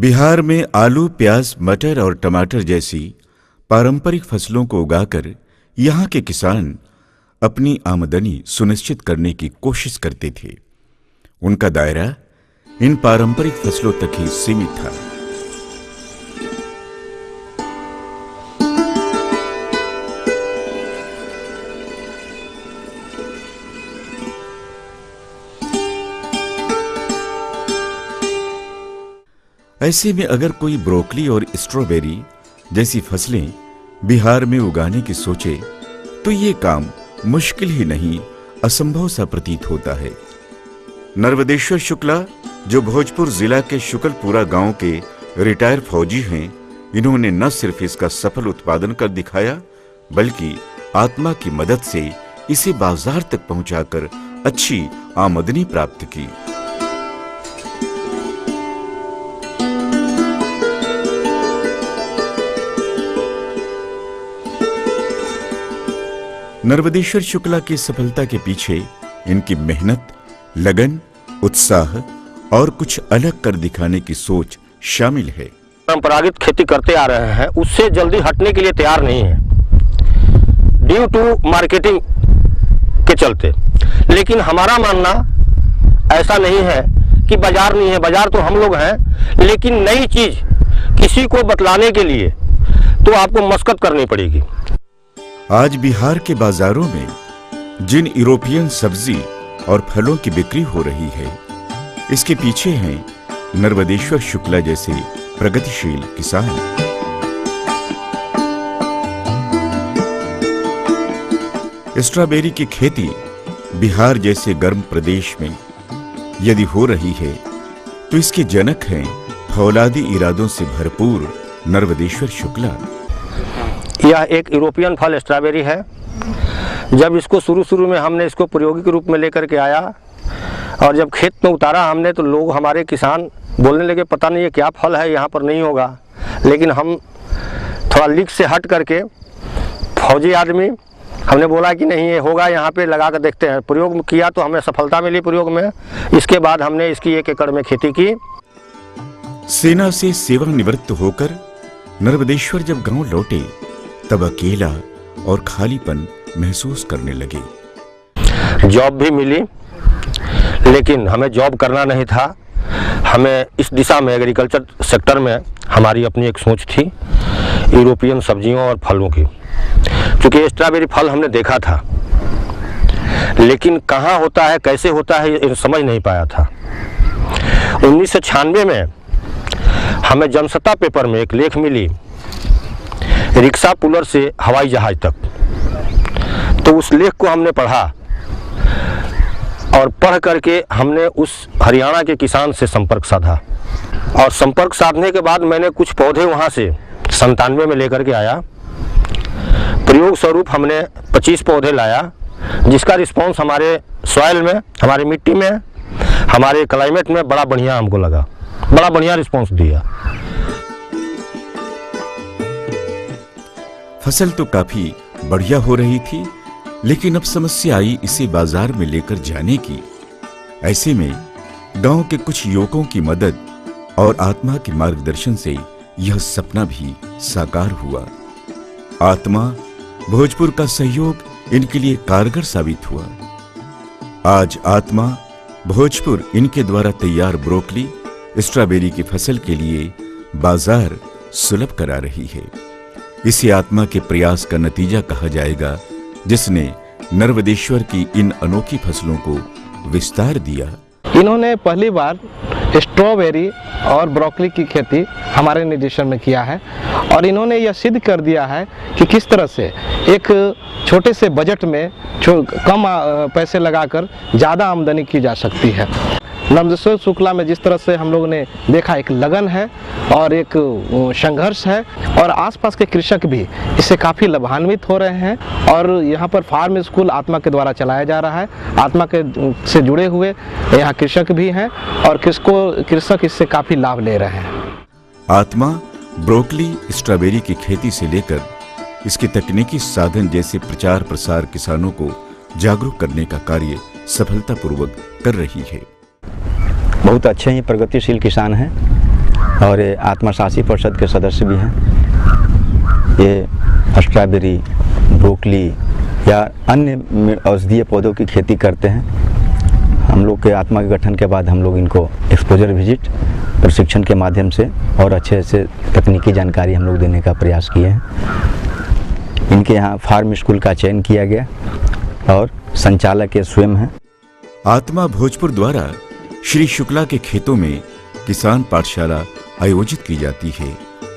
बिहार में आलू, प्याज, मटर और टमाटर जैसी पारंपरिक फसलों को उगाकर यहाँ के किसान अपनी आमदनी सुनिश्चित करने की कोशिश करते थे। उनका दायरा इन पारंपरिक फसलों तक ही सीमित था। ऐसे में अगर कोई ब्रोकली और स्ट्रॉबेरी जैसी फसलें बिहार में उगाने की सोचे तो ये काम मुश्किल ही नहीं, असंभव सा प्रतीत होता है। नर्वदेश्वर शुक्ला, जो भोजपुर जिला के शुक्लपुरा गांव के रिटायर फौजी हैं, इन्होंने न सिर्फ इसका सफल उत्पादन कर दिखाया बल्कि आत्मा की मदद से इसे बाजार तक पहुंचाकर अच्छी आमदनी प्राप्त की। नर्वदेश्वर शुक्ला की सफलता के पीछे इनकी मेहनत, लगन, उत्साह और कुछ अलग कर दिखाने की सोच शामिल है। परंपरागत खेती करते आ रहे हैं, उससे जल्दी हटने के लिए तैयार नहीं है ड्यू टू मार्केटिंग के चलते। लेकिन हमारा मानना ऐसा नहीं है कि बाजार नहीं है, बाजार तो हम लोग हैं, लेकिन नई चीज किसी को बतलाने के लिए तो आपको मशक्कत करनी पड़ेगी। आज बिहार के बाजारों में जिन यूरोपियन सब्जी और फलों की बिक्री हो रही है, इसके पीछे हैं नर्वदेश्वर शुक्ला जैसे प्रगतिशील किसान। स्ट्रॉबेरी की खेती बिहार जैसे गर्म प्रदेश में यदि हो रही है तो इसके जनक हैं फौलादी इरादों से भरपूर नर्वदेश्वर शुक्ला। यह एक यूरोपियन फल स्ट्रॉबेरी है। जब इसको शुरू में हमने इसको प्रायोगिक रूप में लेकर के आया और जब खेत में उतारा हमने, तो लोग, हमारे किसान बोलने लगे पता नहीं ये क्या फल है, यहाँ पर नहीं होगा। लेकिन हम थोड़ा लीक से हट करके फौजी आदमी, हमने बोला कि नहीं ये होगा, यहाँ पे लगा कर देखते हैं। प्रयोग किया तो हमें सफलता मिली प्रयोग में। इसके बाद हमने इसकी 1 एकड़ में खेती की। सेना से सेवानिवृत्त होकर नर्वदेश्वर जब गांव लौटे तब अकेला और खालीपन महसूस करने लगे। जॉब भी मिली, लेकिन हमें जॉब करना नहीं था। हमें इस दिशा में, एग्रीकल्चर सेक्टर में हमारी अपनी एक सोच थी यूरोपियन सब्जियों और फलों की। क्योंकि स्ट्रॉबेरी फल हमने देखा था, लेकिन कहाँ होता है, कैसे होता है, ये समझ नहीं पाया था। 1996 में हमें जनसत्ता पेपर में एक लेख मिली, रिक्शा पुलर से हवाई जहाज तक। तो उस लेख को हमने पढ़ा और पढ़ करके हमने उस हरियाणा के किसान से संपर्क साधा। और संपर्क साधने के बाद मैंने कुछ पौधे वहाँ से 97 में लेकर के आया। प्रयोग स्वरूप हमने 25 पौधे लाया, जिसका रिस्पांस हमारे सॉइल में, हमारी मिट्टी में, हमारे क्लाइमेट में बड़ा बढ़िया हमको लगा, बड़ा बढ़िया रिस्पांस दिया। फसल तो काफी बढ़िया हो रही थी, लेकिन अब समस्या आई इसे बाजार में लेकर जाने की। ऐसे में गांव के कुछ युवकों की मदद और आत्मा के मार्गदर्शन से यह सपना भी साकार हुआ। आत्मा, भोजपुर का सहयोग इनके लिए कारगर साबित हुआ। आज आत्मा, भोजपुर इनके द्वारा तैयार ब्रोकली, स्ट्रॉबेरी की फसल के लिए बाजार सुलभ करा रही है। इसे आत्मा के प्रयास का नतीजा कहा जाएगा, जिसने नर्वदेश्वर की इन अनोखी फसलों को विस्तार दिया। इन्होंने पहली बार स्ट्रॉबेरी और ब्रोकली की खेती हमारे निर्देशन में किया है और इन्होंने यह सिद्ध कर दिया है कि किस तरह से एक छोटे से बजट में कम पैसे लगाकर ज़्यादा आमदनी की जा सकती है। नर्वदेश्वर शुक्ला में जिस तरह से हम लोगों ने देखा, एक लगन है और एक संघर्ष है और आसपास के कृषक भी इससे काफ़ी लाभान्वित हो रहे हैं। और यहाँ पर फार्म स्कूल आत्मा के द्वारा चलाया जा रहा है। आत्मा के से जुड़े हुए यहाँ कृषक भी हैं और कृषक इससे काफ़ी लाभ ले रहे हैं। आत्मा ब्रोकली, स्ट्रॉबेरी की खेती से लेकर इसके तकनीकी साधन जैसे प्रचार प्रसार किसानों को जागरूक करने का कार्य सफलतापूर्वक कर रही है। बहुत अच्छे ही प्रगतिशील किसान हैं और ये आत्मशासी परिषद के सदस्य भी हैं। ये स्ट्रॉबेरी, ब्रोकली या अन्य औषधीय पौधों की खेती करते हैं। हम लोग के आत्मा के गठन के बाद हम लोग इनको एक्सपोजर विजिट प्रशिक्षण के माध्यम से और अच्छे से तकनीकी जानकारी हम लोग देने का प्रयास किए हैं। इनके यहाँ फार्म स्कूल का चयन किया गया और संचालक ये स्वयं हैं। आत्मा भोजपुर द्वारा श्री शुक्ला के खेतों में किसान पाठशाला आयोजित की जाती है,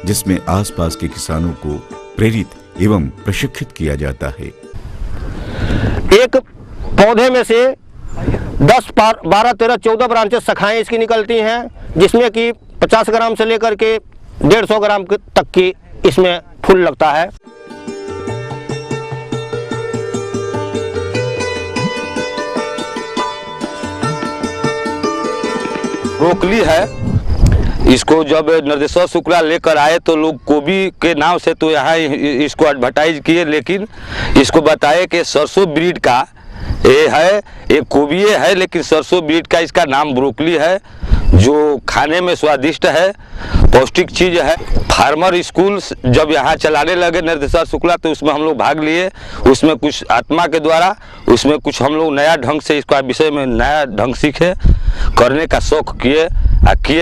जिसमें आसपास के किसानों को प्रेरित एवं प्रशिक्षित किया जाता है। एक पौधे में से 10, 12, 13, 14 ब्रांचेस शाखाएं इसकी निकलती हैं, जिसमें कि 50 ग्राम से लेकर के 150 ग्राम तक की इसमें फूल लगता है। ब्रोकली है, इसको जब निर्देशक शुक्ला लेकर आए तो लोग गोभी के नाम से तो यहाँ इसको एडवर्टाइज किए, लेकिन इसको बताए कि सरसों ब्रीड का ये है, एक गोभी है लेकिन सरसों ब्रीड का इसका नाम ब्रोकली है, जो खाने में स्वादिष्ट है, पौष्टिक चीज़ है। फार्मर स्कूल जब यहाँ चलाने लगे निर्देशक शुक्ला तो उसमें हम लोग भाग लिए। उसमें कुछ आत्मा के द्वारा उसमें कुछ हम लोग नया ढंग से इसका विषय में नया ढंग सीखे, करने का शौक किए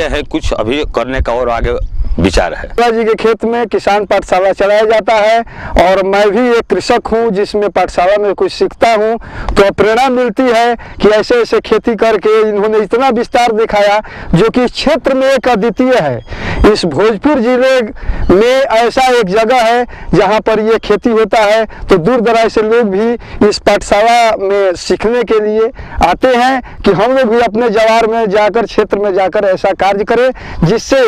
हैं, कुछ अभी करने का और आगे विचार है। शुक्ला जी के खेत में किसान पाठशाला चलाया जाता है और मैं भी एक कृषक हूँ जिसमें पाठशाला में कुछ सीखता हूँ, तो प्रेरणा मिलती है कि ऐसे ऐसे खेती करके इन्होंने इतना विस्तार दिखाया जो कि इस क्षेत्र में एक अद्वितीय है। इस भोजपुर जिले में ऐसा एक जगह है जहाँ पर ये खेती होता है, तो दूर दराज से लोग भी इस पाठशाला में सीखने के लिए आते हैं कि हम लोग भी अपने जवार में जाकर, क्षेत्र में जाकर ऐसा कार्य करें जिससे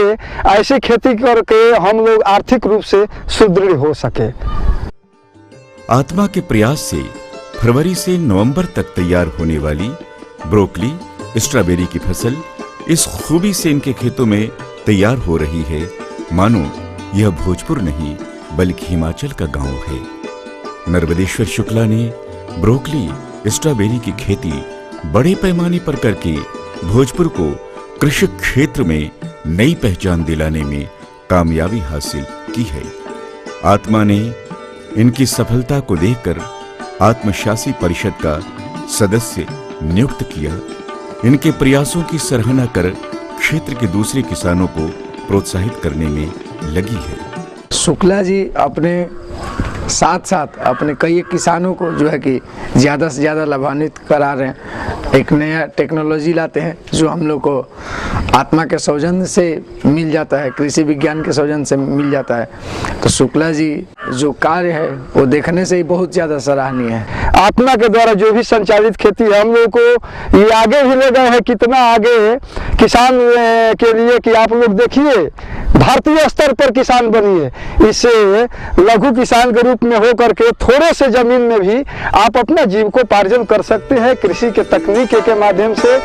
ऐसे खेती करके हम लोग आर्थिक रूप से सुदृढ़ हो सके। आत्मा के प्रयास से फरवरी से नवंबर तक तैयार होने वाली ब्रोकली, स्ट्रॉबेरी की फसल इस खूबी से इनके खेतों में तैयार हो रही है, मानो यह भोजपुर नहीं बल्कि हिमाचल का गांव है। नर्मदेश्वर शुक्ला ने ब्रोकली, स्ट्रॉबेरी की खेती बड़े पैमाने पर करके भोजपुर को कृषि क्षेत्र में नई पहचान दिलाने में कामयाबी हासिल की है। आत्मा ने इनकी सफलता को देखकर आत्मशासी परिषद का सदस्य नियुक्त किया। इनके प्रयासों की सराहना कर क्षेत्र के दूसरे किसानों को प्रोत्साहित करने में लगी है। शुक्ला जी अपने साथ साथ अपने कई किसानों को जो है कि ज़्यादा से ज़्यादा लाभान्वित करा रहे हैं। एक नया टेक्नोलॉजी लाते हैं जो हम लोग को आत्मा के सौजन्य से मिल जाता है, कृषि विज्ञान के सौजन्य से मिल जाता है। तो शुक्ला जी जो कार्य है वो देखने से ही बहुत ज़्यादा सराहनीय है। आत्मा के द्वारा जो भी संचालित खेती है हम लोग को ये आगे भी ले गए हैं, कितना आगे किसान के लिए कि आप लोग देखिए भारतीय स्तर पर किसान बनिए। इससे लघु किसान के रूप में हो करके थोड़े से जमीन में भी आप अपना जीविकोपार्जन कर सकते हैं कृषि के तकनीक के माध्यम से।